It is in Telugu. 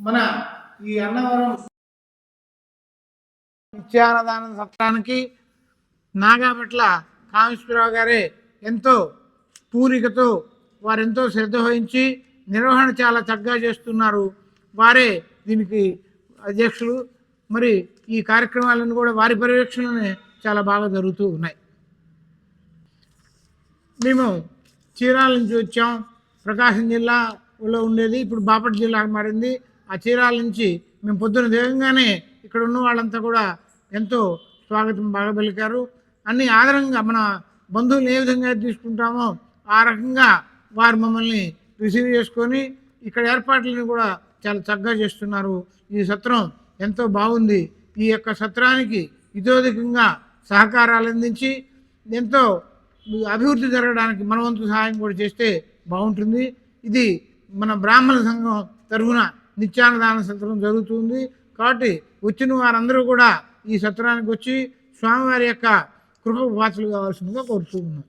మన ఈ అన్నవరం నిత్యాన్నదాన సత్రానికి నాగాపట్ల కామేశ్వరరావు గారే ఎంతో పూరికతో వారెంతో శ్రద్ధ వహించి నిర్వహణ చాలా చక్కగా చేస్తున్నారు. వారే దీనికి అధ్యక్షులు. మరి ఈ కార్యక్రమాలను కూడా వారి పర్యవేక్షణలోనే చాలా బాగా జరుగుతూ ఉన్నాయి. మేము చీరాల నుంచి వచ్చాం. ప్రకాశం జిల్లాలో ఉండేది, ఇప్పుడు బాపట్ల జిల్లాకు మారింది. ఆ చీరాల నుంచి మేము పొద్దున దిగంగానే ఇక్కడ ఉన్న వాళ్ళంతా కూడా ఎంతో స్వాగతం బాగా పలికారు. అన్ని ఆదరంగా మన బంధువులు ఏ విధంగా తీసుకుంటామో ఆ రకంగా వారు మమ్మల్ని రిసీవ్ చేసుకొని ఇక్కడ ఏర్పాట్లను కూడా చాలా చక్కగా చేస్తున్నారు. ఈ సత్రం ఎంతో బాగుంది. ఈ యొక్క సత్రానికి ఇతోధికంగా సహకారాలు అందించి ఎంతో అభివృద్ధి జరగడానికి మన వంతు సహాయం కూడా చేస్తే బాగుంటుంది. ఇది మన బ్రాహ్మణ సంఘం తరఫున నిత్యాన్నదాన సత్రం జరుగుతుంది. కాబట్టి వచ్చిన వారందరూ కూడా ఈ సత్రానికి వచ్చి స్వామివారి యొక్క కృపకు పాత్రలు కావాల్సిందిగా కోరుతూ ఉన్నాం.